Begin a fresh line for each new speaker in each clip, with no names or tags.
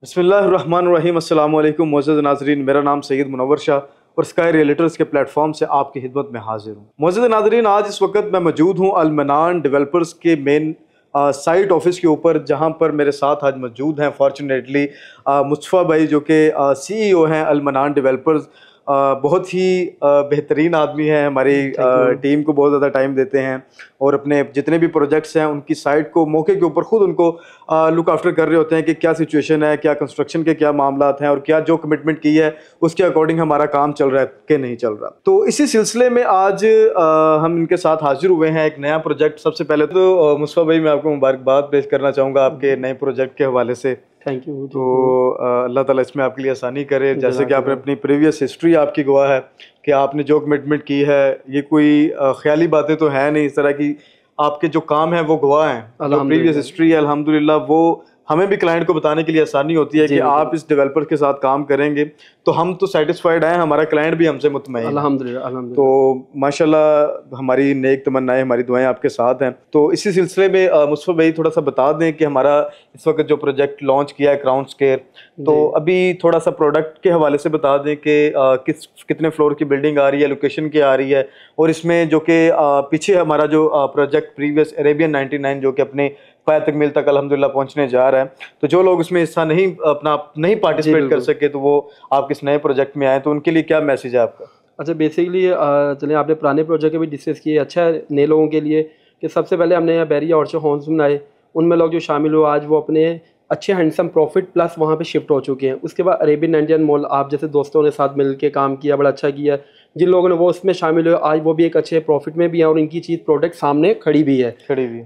बिस्मिल्लाहिर्रहमानिर्रहीम अस्सलाम वालेकुम मोअज़्ज़ज़ नाज़रीन, मेरा नाम सैयद मुनव्वर शाह और स्काई रियल्टर्स के प्लेटफॉर्म से आपकी खिदमत में हाजिर हूँ। मोअज़्ज़ज़ नाज़रीन, आज इस वक्त मैं मौजूद हूँ अल मनान डेवलपर्स के मेन साइट ऑफिस के ऊपर, जहाँ पर मेरे साथ आज मौजूद हैं फॉर्चुनेटली मुस्तफ़ा भाई, जो कि CEO हैं अल मनान डेवलपर्स। बहुत ही बेहतरीन आदमी है, हमारी टीम को बहुत ज़्यादा टाइम देते हैं और अपने जितने भी प्रोजेक्ट्स हैं उनकी साइट को मौके के ऊपर खुद उनको लुक आफ्टर कर रहे होते हैं कि क्या सिचुएशन है, क्या कंस्ट्रक्शन के क्या मामलात हैं और क्या जो कमिटमेंट की है उसके अकॉर्डिंग हमारा काम चल रहा है कि नहीं चल रहा। तो इसी सिलसिले में आज हम इनके साथ हाजिर हुए हैं एक नया प्रोजेक्ट। सबसे पहले तो मुस्तफ़ा भाई, मैं आपको मुबारकबाद पेश करना चाहूँगा आपके नए प्रोजेक्ट के हवाले से।
Thank you.
तो अल्लाह ताला इसमें आपके लिए आसानी करे। जैसे कि आपने अपनी प्रीवियस हिस्ट्री आपकी गवाह है कि आपने जो कमिटमेंट की है, ये कोई ख्याली बातें तो है नहीं, इस तरह की आपके जो काम है वो गवाह हैं। जो प्रीवियस हिस्ट्री है अल्हम्दुलिल्लाह, वो हमें भी क्लाइंट को बताने के लिए आसानी होती है कि आप इस डेवलपर के साथ काम करेंगे तो हम तो सेटिस्फाइड हैं, हमारा क्लाइंट भी हमसे मुतमईन है
अल्हम्दुलिल्लाह।
तो माशाल्लाह हमारी नेक तमन्नाएं, हमारी दुआएं आपके साथ हैं। तो इसी सिलसिले में मुस्तफ़ा भाई थोड़ा सा बता दें कि हमारा इस वक्त जो प्रोजेक्ट लॉन्च किया है क्राउन स्क्वायर, तो अभी थोड़ा सा प्रोडक्ट के हवाले से बता दें कि कितने फ्लोर की बिल्डिंग आ रही है, लोकेशन क्या आ रही है, और इसमें जो कि पीछे हमारा जो प्रोजेक्ट प्रीवियस अरेबियन 99 जो कि अपने पाया तकमील तक अल्हम्दुलिल्लाह पहुंचने जा रहा है, तो जो लोग इसमें हिस्सा नहीं पार्टिसिपेट कर सके तो वो आप किस नए प्रोजेक्ट में आए, तो उनके लिए क्या मैसेज है आपका?
अच्छा, बेसिकली चलिए, आपने पुराने प्रोजेक्ट भी डिस्कस किए। अच्छा है नए लोगों के लिए कि सबसे पहले हमने यहाँ बैरिया ऑर्चर्ड होम्स बनाए, उनमें लोग जो शामिल हुए आज वो अपने अच्छे हैंडसम प्रॉफिट प्लस वहाँ पे शिफ्ट हो चुके हैं। उसके बाद अरेबियन 99 मॉल आप जैसे दोस्तों ने साथ मिल के काम किया, बड़ा अच्छा किया। जिन लोगों ने वो उसमें शामिल हुए आज वो भी एक अच्छे प्रॉफिट में भी है और इनकी चीज़ प्रोडक्ट सामने खड़ी भी है।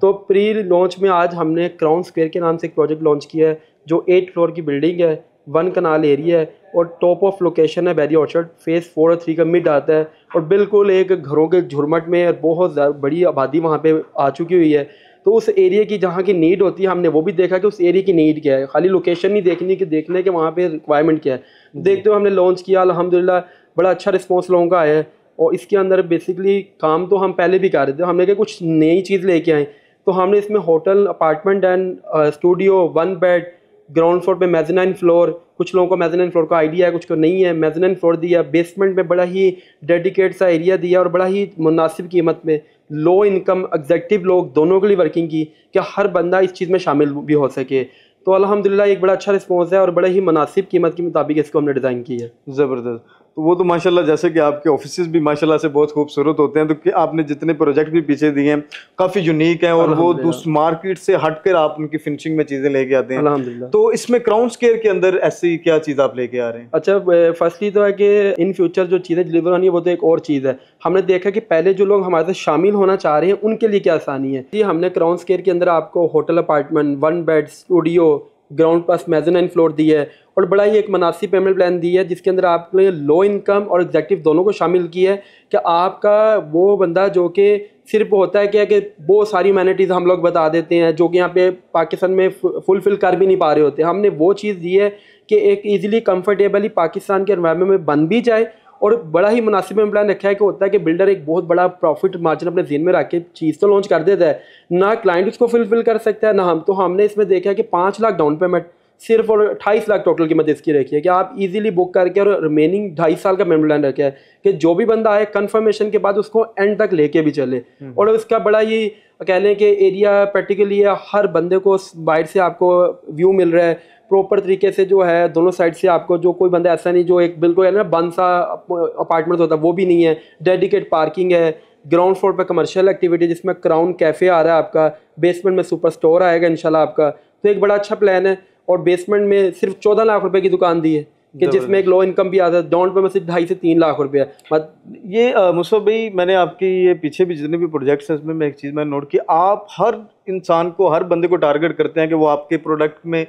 तो प्री लॉन्च में आज हमने क्राउन स्क्वायर के नाम से एक प्रोजेक्ट लॉन्च किया है जो 8 फ्लोर की बिल्डिंग है, 1 कनाल एरिया है और टॉप ऑफ लोकेशन है बैरिया ऑर्चर्ड। फेज़ 4 और 3 का मिड आता है और बिल्कुल एक घरों के झुरमट में बहुत बड़ी आबादी वहाँ पे आ चुकी हुई है। तो उस एरिया की जहाँ की नीड होती है, हमने वो भी देखा कि उस एरिया की नीड क्या है, खाली लोकेशन नहीं देखनी कि देखने के वहाँ पे रिक्वायरमेंट क्या है। देखते हुए हमने लॉन्च किया, अल्हम्दुलिल्लाह बड़ा अच्छा रिस्पॉन्स लोगों का आया है। और इसके अंदर बेसिकली काम तो हम पहले भी कर रहे थे, हमने क्या कुछ नई चीज़ लेके आए। तो हमने इसमें hotel, apartment and studio, 1 bed, ground floor पे मेज़नाइन फ्लोर, कुछ लोगों को मेज़नाइन फ्लोर का आइडिया है, कुछ को नहीं है, मेज़नाइन फ्लोर दिया। बेसमेंट में बड़ा ही डेडिकेट सा एरिया दिया और बड़ा ही मुनासिब कीमत में लो इनकम एग्जेक्टिव लोग दोनों के लिए वर्किंग की कि हर बंदा इस चीज़ में शामिल भी हो सके। तो अल्हम्दुलिल्लाह एक बड़ा अच्छा रिस्पॉन्स है और बड़ा ही मुनासिब कीमत के मुताबिक इसको हमने डिज़ाइन की है।
ज़बरदस्त। तो वो तो माशाल्लाह, जैसे कि आपके ऑफिसेज भी माशाल्लाह से बहुत खूबसूरत होते हैं, तो कि आपने जितने प्रोजेक्ट भी पीछे दिए हैं काफ़ी यूनिक हैं और वो दूसरी मार्केट से हटकर आप उनकी फिनिशिंग में चीज़ें लेके आते हैं
अल्हम्दुलिल्लाह।
तो इसमें क्राउन स्क्वायर के अंदर ऐसी क्या चीज़ आप लेके आ रहे हैं?
अच्छा, फर्स्टली तो है कि इन फ्यूचर जो चीज़ें डिलीवर होनी है वो तो एक और चीज़ है। हमने देखा कि पहले जो लोग हमारे साथ शामिल होना चाह रहे हैं उनके लिए क्या आसानी है। जी, हमने क्राउन स्क्वायर के अंदर आपको hotel, apartment, 1 bed, studio, ground plus mezzanine floor दी है और बड़ा ही एक मुनासिब पेमेंट प्लान दी है जिसके अंदर आपके लो इनकम और एग्जेक्टिव दोनों को शामिल किया है कि आपका वो बंदा जो कि सिर्फ होता है क्या कि वो सारी ह्यूमैनिटीज़ हम लोग बता देते हैं जो कि यहाँ पे पाकिस्तान में फुलफिल कर भी नहीं पा रहे होते। हमने वो चीज़ दी है कि एक ईजिली कंफर्टेबली पाकिस्तान के एनवायरनमेंट में बन भी जाए और बड़ा ही मुनासिब में प्लान रखा है कि होता है कि बिल्डर एक बहुत बड़ा प्रॉफिट मार्जिन अपने ज़हन में रख के चीज़ तो लॉन्च कर देता है, ना क्लाइंट उसको फुलफिल कर सकता है ना हम। तो हमने इसमें देखा है कि 5 लाख डाउन पेमेंट सिर्फ और 28 लाख टोटल कीमत इसकी रखी है कि आप इजीली बुक करके और रिमेनिंग 2.5 साल का पेमेंट प्लान रखा है कि जो भी बंदा आए कंफर्मेशन के बाद उसको एंड तक लेके भी चले। और उसका बड़ा ही कह लें कि एरिया प्रैक्टिकली हर बंदे को बाहर से आपको व्यू मिल रहा है प्रॉपर तरीके से, जो है दोनों साइड से आपको, जो कोई बंदा ऐसा नहीं जो एक बिल्कुल है ना बंद सा अपार्टमेंट होता है वो भी नहीं है। डेडिकेट पार्किंग है, ग्राउंड फ्लोर पर कमर्शियल एक्टिविटी जिसमें क्राउन कैफ़े आ रहा है आपका, बेसमेंट में सुपर स्टोर आएगा इंशाल्लाह आपका। तो एक बड़ा अच्छा प्लान है और बेसमेंट में सिर्फ 14 लाख रुपए की दुकान दी है कि जिसमें एक लो इनकम भी आता है। डाउन पेमेंट सिर्फ 2.5 से 3 लाख रुपया।
ये मुस्तफ़ा भाई, मैंने आपकी ये पीछे भी जितने भी प्रोजेक्ट्स हैं उसमें मैं एक चीज़ मैंने नोट की, आप हर इंसान को, हर बंदे को टारगेट करते हैं कि वो आपके प्रोडक्ट में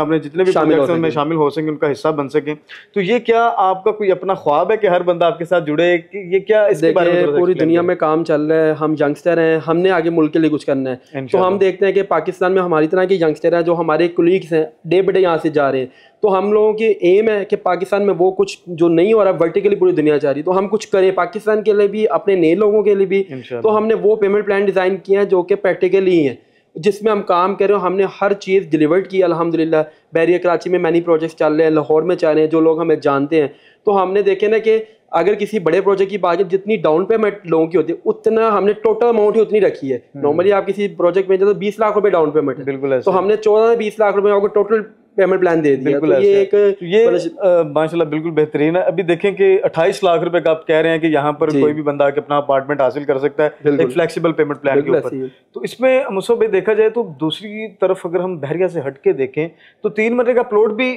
आपने जितने भी प्रोजेक्ट्स में शामिल हो सकें, उनका हिस्सा बन सकें। तो ये क्या आपका कोई अपना ख्वाब है कि हर बंदा आपके साथ जुड़े? ये क्या इसके बारे में
पूरी दुनिया में काम चल रहा है, हम यंगस्टर हैं, हमने आगे मुल्क के लिए कुछ करना है। तो हम देखते हैं कि पाकिस्तान में हमारी तरह के यंगस्टर हैं जो हमारे कोलीग्स हैं, डे बाय डे यहाँ से जा रहे हैं। तो हम लोगों की एम है कि पाकिस्तान में वो कुछ जो नहीं हो रहा वर्टिकली पूरी दुनिया जा रही, तो हम कुछ करें पाकिस्तान के लिए भी, अपने नए लोगों के लिए भी। तो हमने वो पेमेंट प्लान डिज़ाइन किए हैं जो कि प्रैक्टिकली हैं जिसमें हम काम कर रहे हो, हमने हर चीज़ डिलीवर्ड की अल्हम्दुलिल्लाह। बैरियर कराची में मैनी प्रोजेक्ट्स चल रहे हैं, लाहौर में चल रहे हैं, जो लोग हमें जानते हैं। तो हमने देखे ना कि अगर किसी बड़े प्रोजेक्ट की बात है, जितनी डाउन पेमेंट लोगों की होती है उतना हमने टोटल अमाउंट ही उतनी रखी है। नॉर्मली आप किसी प्रोजेक्ट में तो 20 लाख रुपए डाउन पेमेंट है,
बिल्कुल
तो हमने 14 से 20 लाख रुपए आपको टोटल पेमेंट प्लान दे दिया। तो ये एक
माशाल्लाह बिल्कुल बेहतरीन है। अभी देखें कि 28 लाख रुपए का आप कह रहे हैं कि यहाँ पर कोई भी बंदा आके अपना अपार्टमेंट हासिल कर सकता है एक फ्लेक्सिबल पेमेंट प्लान के ऊपर। तो इसमें मुझसे भाई देखा जाए तो दूसरी तरफ अगर हम बहरिया से हट के देखें तो 3 मरले का प्लॉट भी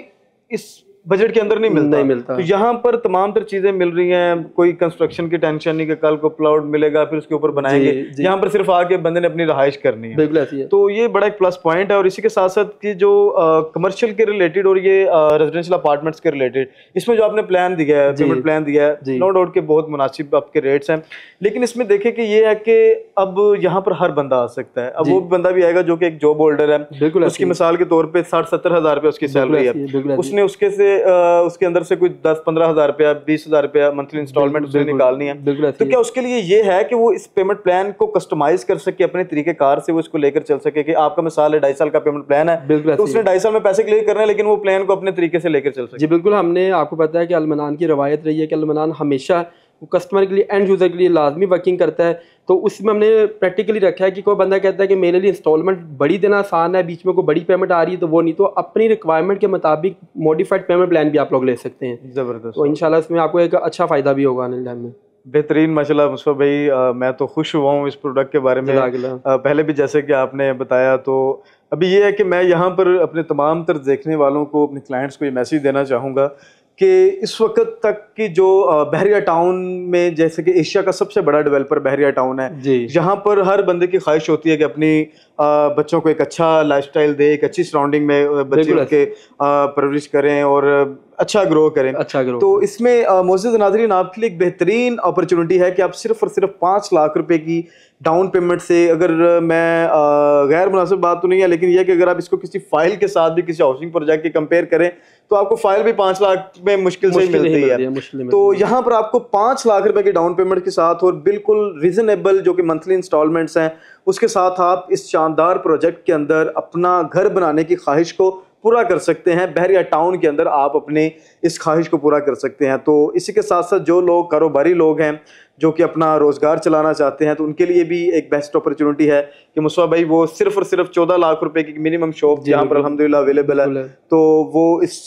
इस बजट के अंदर नहीं मिलता। तो यहाँ पर तमाम तर चीजें मिल रही हैं, कोई कंस्ट्रक्शन की टेंशन नहीं कि कल को प्लॉट मिलेगा फिर उसके ऊपर बनाएंगे। यहाँ पर सिर्फ आके बंदे ने अपनी रहाइश करनी है, तो ये बड़ा एक प्लस पॉइंट है। और इसी के साथ साथ की जो कमर्शियल के रिलेटेड और ये रेजिडेंशियल अपार्टमेंट्स के रिलेटेड इसमें जो आपने प्लान दिया है, पेमेंट प्लान दिया है, नो डाउट के बहुत मुनासिब आपके रेट्स हैं। लेकिन इसमें देखें कि ये है कि अब यहाँ पर हर बंदा आ सकता है। अब वो बंदा भी आएगा जो कि एक जॉब होल्डर है, उसकी मिसाल के तौर पर 60-70 हज़ार रुपये उसकी सैलरी है, उसने उसके अंदर से कोई 10-15 हज़ार रुपया 20 हज़ार रुपया मंथली इंस्टॉलमेंट उसने निकालनी है। तो क्या उसके लिए ये है कि वो इस पेमेंट प्लान को कस्टमाइज कर सके अपने तरीके कार से, वो इसको लेकर चल सके कि आपका मिसाल है 2.5 साल का पेमेंट प्लान है, तो उसने 2.5 साल में पैसे क्लियर करना है लेकिन वो प्लान को अपने तरीके से लेकर चल सके।
जी बिल्कुल, हमने आपको पता है कि अल-मनान की रवायत रही है कि अल-मनान हमेशा कस्टमर के लिए, एंड यूज़र के लिए लाजमी वर्किंग करता है। तो उसमें हमने प्रैक्टिकली रखा है कि कोई बंदा कहता है कि मेरे लिए इंस्टॉलमेंट बड़ी देना आसान है, बीच में कोई बड़ी पेमेंट आ रही है, तो वो नहीं, तो अपनी रिक्वायरमेंट के मुताबिक मॉडिफाइड पेमेंट प्लान भी आप लोग ले सकते हैं।
ज़बरदस्त।
तो इंशाल्लाह इसमें आपको एक अच्छा फ़ायदा भी होगा आने में।
बेहतरीन माशाल्लाह मुस्तफा भाई, मैं तो खुश हुआ हूँ इस प्रोडक्ट के बारे में। पहले भी जैसे कि आपने बताया, तो अभी ये है कि मैं यहाँ पर अपने तमाम तर देखने वालों को, अपने क्लाइंट्स को ये मैसेज देना चाहूँगा कि इस वक्त तक की जो बहरिया टाउन में, जैसे कि एशिया का सबसे बड़ा डेवलपर बहरिया टाउन है, जहाँ पर हर बंदे की ख्वाहिश होती है कि अपनी बच्चों को एक अच्छा लाइफस्टाइल दे, एक अच्छी सराउंडिंग में बच्चे उनके परवरिश करें और अच्छा ग्रो करें। तो इसमें मोअज़्ज़िज़ नाज़रीन आपके लिए एक बेहतरीन अपॉर्चुनिटी है कि आप सिर्फ और सिर्फ 5 लाख रुपए की डाउन पेमेंट से, अगर मैं गैर मुनासिब बात तो नहीं है लेकिन यह कि अगर आप इसको किसी फाइल के साथ भी किसी हाउसिंग प्रोजेक्ट के कंपेयर करें तो आपको फाइल भी 5 लाख में मुश्किल से ही मिलती है। तो यहाँ पर आपको 5 लाख रुपए की डाउन पेमेंट के साथ और बिल्कुल रीजनेबल जो कि मंथली इंस्टॉलमेंट्स हैं उसके साथ आप इस शानदार प्रोजेक्ट के अंदर अपना घर बनाने की ख्वाहिश को पूरा कर सकते हैं। बहरिया टाउन के अंदर आप अपने इस ख्वाहिश को पूरा कर सकते हैं। तो इसी के साथ साथ जो लोग कारोबारी लोग हैं जो कि अपना रोज़गार चलाना चाहते हैं, तो उनके लिए भी एक बेस्ट अपॉर्चुनिटी है कि मुस्तफा भाई वो सिर्फ और सिर्फ 14 लाख रुपए की मिनिमम शॉप जहाँ पर अल्हम्दुलिल्लाह अवेलेबल है, तो वो इस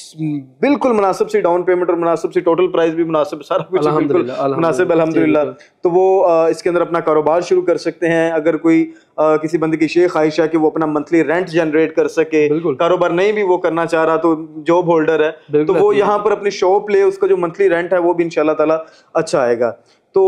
बिल्कुल मुनासिब सी डाउन पेमेंट और मुनासिब सी टोटल प्राइस भी मुनासिब, सारा कुछ बिल्कुल मुनासिब अल्हम्दुलिल्लाह, तो वो इसके अंदर अपना कारोबार शुरू कर सकते हैं। अगर कोई किसी बंदे की शेख ख्वाहिश है कि वो अपना मंथली रेंट जनरेट कर सके, कारोबार नहीं भी वो करना चाह रहा तो जॉब होल्डर है, तो वो यहाँ पर अपनी शॉप ले, उसका जो मंथली रेंट है वो भी इंशाल्लाह ताला अच्छा आएगा। तो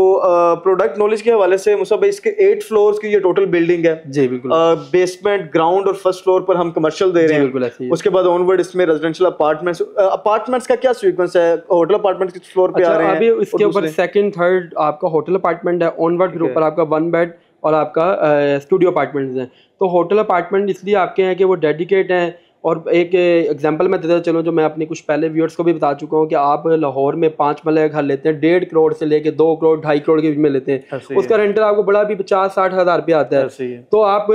प्रोडक्ट नॉलेज के हवाले से मुस्तफा भाई, इसके 8 फ्लोर्स की ये टोटल बिल्डिंग है। जी बिल्कुल। बेसमेंट, ग्राउंड और फर्स्ट फ्लोर पर हम कमर्शियल दे रहे हैं। उसके बाद ऑनवर्ड इसमें रेजिडेंशियल अपार्टमेंट्स का क्या सीक्वेंस है? होटल अपार्टमेंट किस फ्लोर पे आ रहे हैं?
अभी इसके ऊपर सेकंड थर्ड आपका होटल अपार्टमेंट है, ऑनवर्ड के ऊपर आपका 1 बेड और आपका स्टूडियो अपार्टमेंट्स हैं। तो होटल अपार्टमेंट इसलिए आपके हैं कि वो डेडिकेट हैं। और एक एग्जांपल मैं देता चलूँ जो मैं अपने कुछ पहले व्यूअर्स को भी बता चुका हूँ कि आप लाहौर में 5 मरले घर लेते हैं 1.5 करोड़ से लेके 2 करोड़ 2.5 करोड़ के बीच में लेते हैं, उसका रेंटल आपको बड़ा भी 50-60 हज़ार रुपया आता है। तो आप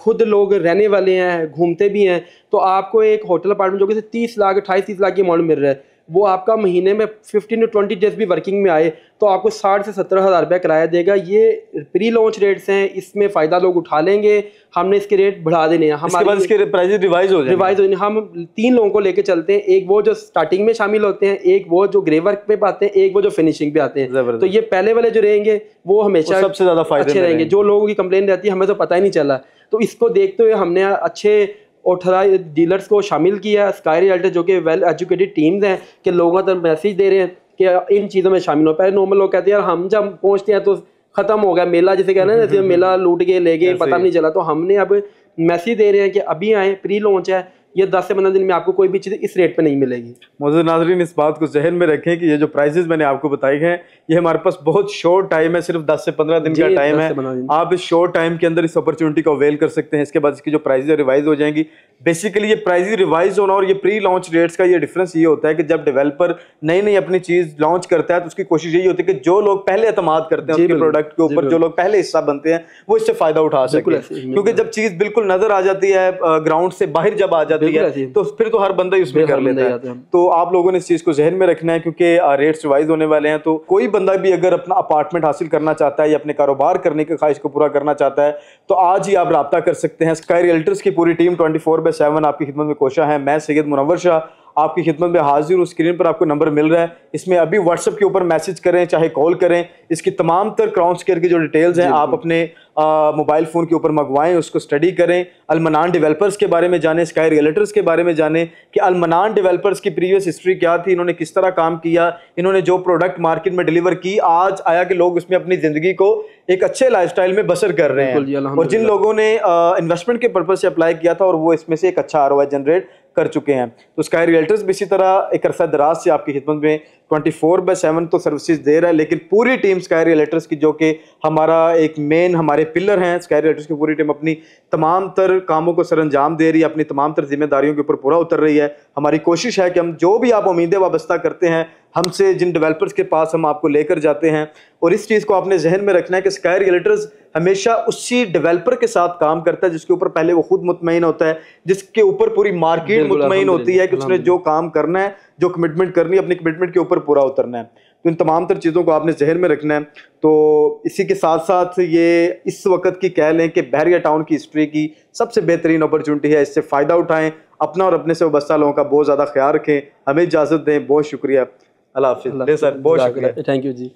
खुद लोग रहने वाले हैं, घूमते भी हैं, तो आपको एक होटल अपार्टमेंट जो कि 30 लाख 28-30 लाख की अमाउंट मिल रहा है, वो आपका महीने में 15 to 20 डेज भी वर्किंग में आए तो आपको 60 से 70 हज़ार रुपया किराया देगा। ये प्री लॉन्च रेट्स हैं, इसमें फ़ायदा लोग उठा लेंगे। हमने इसके रेट बढ़ा देने हैं, हमारे इसके प्राइस रिवाइज हो जाएंगे। हम 3 लोगों को लेके चलते हैं, एक वो जो स्टार्टिंग में शामिल होते हैं, एक वो जो ग्रे वर्क पे आते हैं, एक वो जो फिनिशिंग पे आते हैं। तो ये पहले वाले जो रहेंगे वो हमेशा सबसे ज़्यादा अच्छे रहेंगे। जो लोगों की कंप्लेन रहती है हमें तो पता ही नहीं चला, तो इसको देखते हुए हमने अच्छे 18 डीलर्स को शामिल किया। स्काई रियल्टर जो कि वेल एजुकेटेड टीम्स हैं कि लोगों तक मैसेज दे रहे हैं कि इन चीज़ों में शामिल हो। पहले नॉर्मल लोग कहते हैं यार हम जब पहुंचते हैं तो ख़त्म हो गया मेला, जिसे कहना है जैसे मेला लूट के ले गए, पता नहीं चला। तो हमने अब मैसेज दे रहे हैं कि अभी आए, प्री लॉन्च है, ये 10 से 15 दिन में आपको कोई भी चीज़ इस रेट पे नहीं मिलेगी।
मौजूद नाज़रीन, इस बात को जहन में रखें कि ये जो प्राइजेस मैंने आपको बताए हैं ये हमारे पास बहुत शॉर्ट टाइम है, सिर्फ 10 से 15 दिन का टाइम है। आप इस शॉर्ट टाइम के अंदर इस अपॉर्चुनिटी को अवेल कर सकते हैं। इसके बाद इसकी जो प्राइजेस रिवाइज हो जाएंगी। बेसिकली ये प्राइजेस रिवाइज होना और ये प्री लॉन्च रेट्स का ये डिफरेंस ये होता है कि जब डेवलपर नई नई अपनी चीज लॉन्च करता है तो उसकी कोशिश यही होती है कि जो लोग पहले एतमाद करते हैं उसके प्रोडक्ट के ऊपर, जो लोग पहले हिस्सा बनते हैं वो इससे फायदा उठा सके। क्योंकि जब चीज बिल्कुल नजर आ जाती है, ग्राउंड से बाहर जब आ जाती है तो फिर तो हर बंदा उसमें कर लेता है। तो आप लोगों ने इस चीज को जहन में रखना है क्योंकि रेट्स रिवाइज होने वाले हैं। तो कोई बंदा भी अगर अपना अपार्टमेंट हासिल करना चाहता है या अपने कारोबार करने की ख्वाहिश को पूरा करना चाहता है तो आज ही आप राब्ता कर सकते हैं। स्काई रियल्टर्स की पूरी टीम 24/7 आपकी खिदमत में कोशा है। मैं सैयद मुनव्वर शाह आपकी खिदमत में हाजिर हूँ। स्क्रीन पर आपको नंबर मिल रहा है, इसमें अभी व्हाट्सएप के ऊपर मैसेज करें चाहे कॉल करें। इसकी तमाम तर क्राउन स्क्वायर की जो डिटेल्स हैं आप अपने मोबाइल फ़ोन के ऊपर मंगवाएं, उसको स्टडी करें। अल-मनान डेवलपर्स के बारे में जानें, स्काई रियल्टर्स के बारे में जानें कि अल-मनान डेवलपर्स की प्रीवियस हिस्ट्री क्या थी, इन्होंने किस तरह काम किया, इन्होंने जो प्रोडक्ट मार्केट में डिलीवर की आज आया कि लोग उसमें अपनी ज़िंदगी को एक अच्छे लाइफस्टाइल में बसर कर रहे हैं। और जिन लोगों ने इन्वेस्टमेंट के पर्पज़ से अप्लाई किया था और वो इसमें से एक अच्छा ROI जनरेट कर चुके हैं। तो स्काई रियल्टर्स भी इसी तरह एक अरसा दराज से आपकी खिदमत में 24/7 तो सर्विसेज दे रहा है, लेकिन पूरी टीम स्काई रियल्टर्स की जो कि हमारा एक मेन हमारे पिलर हैं, स्काई रियल्टर्स की पूरी टीम अपनी तमाम तर कामों को सरअंजाम दे रही है, अपनी तमाम तर जिम्मेदारियों के ऊपर पूरा उतर रही है। हमारी कोशिश है कि हम जो भी आप उम्मीदें वाबस्ता करते हैं हमसे, जिन डेवलपर्स के पास हम आपको लेकर जाते हैं, और इस चीज़ को आपने जहन में रखना है कि स्काई रियल्टर्स हमेशा उसी डेवलपर के साथ काम करता है जिसके ऊपर पहले वो खुद मुतमईन होता है, जिसके ऊपर पूरी मार्केट मुतमईन होती है कि उसने जो काम करना है, जो कमिटमेंट करनी है, अपनी कमिटमेंट के ऊपर पूरा उतरना है। तो इन तमाम तर चीज़ों को आपने जहन में रखना है। तो इसी के साथ साथ ये इस वक्त की कह लें कि बहरिया टाउन की हिस्ट्री की सबसे बेहतरीन अपॉर्चुनिटी है, इससे फ़ायदा उठाएं, अपना और अपने से वाबस्ता लोगों का बहुत ज़्यादा ख्याल रखें। हमें इजाज़त दें, बहुत शुक्रिया, अल्लाह हाफिज़। सर बहुत शुक्रिया,
थैंक यू जी।